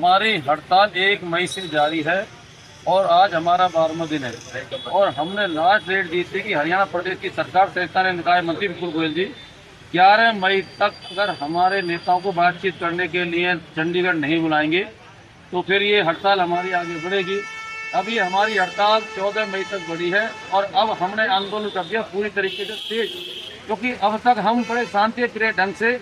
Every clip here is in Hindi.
हमारी हड़ताल 1 मई से जारी है और आज हमारा 12वां दिन है और हमने लास्ट डेट दी थी कि हरियाणा प्रदेश की सरकार सहकारिता निकाय मंत्री विपुल गोयल जी 11 मई तक अगर हमारे नेताओं को बातचीत करने के लिए चंडीगढ़ नहीं बुलाएंगे तो फिर ये हड़ताल हमारी आगे बढ़ेगी। अब ये हमारी हड़ताल 14 मई तक बढ़ी है और अब हमने आंदोलन कर दिया पूरी तरीके से तेज, क्योंकि अब तक हम बड़े शांतिप्रिय ढंग से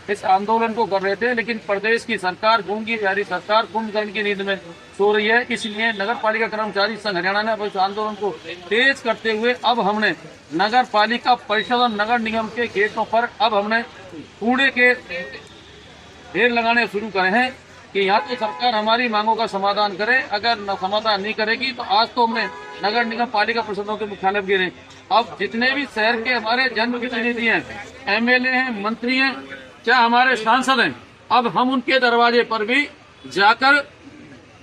इस आंदोलन को कर रहे थे, लेकिन प्रदेश की सरकार, गूंगी बिहारी सरकार कुंभकर्ण की नींद में सो रही है। इसलिए नगर पालिका कर्मचारी संघ हरियाणा ने इस आंदोलन को तेज करते हुए अब हमने नगर पालिका परिषद और नगर निगम के गेटों पर अब हमने कूड़े के ढेर लगाने शुरू करे हैं कि यहाँ तो सरकार हमारी मांगों का समाधान करे। अगर समाधान नहीं करेगी तो आज तो हमने नगर निगम पालिका परिषदों के मुख्यालय गिरे। अब जितने भी शहर के हमारे जनप्रतिनिधि हैं, एमएलए हैं, मंत्री हैं, चाहे हमारे सांसद हैं, अब हम उनके दरवाजे पर भी जाकर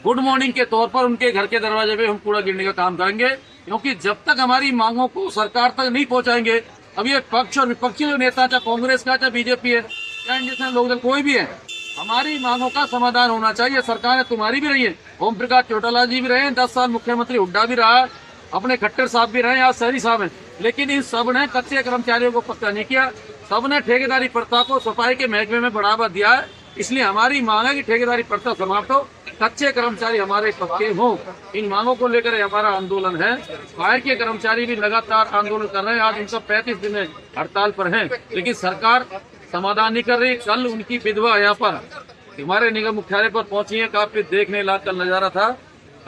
गुड मॉर्निंग के तौर पर उनके घर के दरवाजे पे हम कूड़ा गिरने का काम करेंगे, क्योंकि जब तक हमारी मांगों को सरकार तक नहीं पहुंचाएंगे, अब ये पक्ष और विपक्षी जो नेता, चाहे कांग्रेस का, चाहे बीजेपी है, चाहे इंडियन लोकदल, कोई भी है, हमारी मांगों का समाधान होना चाहिए। सरकार तुम्हारी भी रही है, ओम प्रकाश चौटाला जी भी रहे, 10 साल मुख्यमंत्री हुड्डा भी रहा, अपने खट्टर साहब भी रहे, आज शहरी साहब हैं, लेकिन इन सब ने कच्चे कर्मचारियों को पक्का नहीं किया। सबने ठेकेदारी प्रथा को सफाई के महकमे में बढ़ावा दिया है। इसलिए हमारी मांग है कि ठेकेदारी प्रथा समाप्त हो, कच्चे कर्मचारी हमारे पक्के हों। इन मांगों को लेकर हमारा आंदोलन है। फायर के कर्मचारी भी लगातार आंदोलन कर रहे हैं, आज उनका 35 दिन हड़ताल पर है, लेकिन सरकार समाधान नहीं कर रही। कल उनकी विधवा यहाँ पर हमारे निगम मुख्यालय पर पहुंची है, काफी देखने लायक कल नजारा था,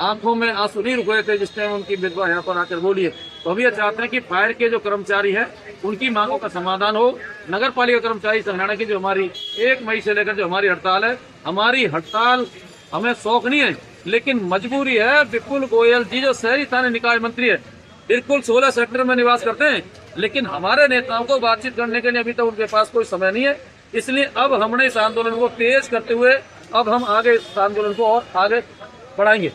आंखों में आंसू नहीं रुक रहे थे जिस टाइम उनकी विधवा यहाँ पर आकर बोली है। तो अभी ये चाहते हैं कि फायर के जो कर्मचारी हैं उनकी मांगों का समाधान हो। नगर पालिका कर्मचारी संघ हरियाणा की जो हमारी 1 मई से लेकर जो हमारी हड़ताल है, हमारी हड़ताल हमें शौक नहीं है लेकिन मजबूरी है। विपुल गोयल जी जो शहरी स्थानीय निकाय मंत्री है, बिल्कुल 16 सेक्टर में निवास करते हैं, लेकिन हमारे नेताओं को बातचीत करने के लिए अभी तक उनके पास कोई समय नहीं है। इसलिए अब हमने इस आंदोलन को तेज करते हुए अब हम आगे इस आंदोलन को और आगे बढ़ाएंगे।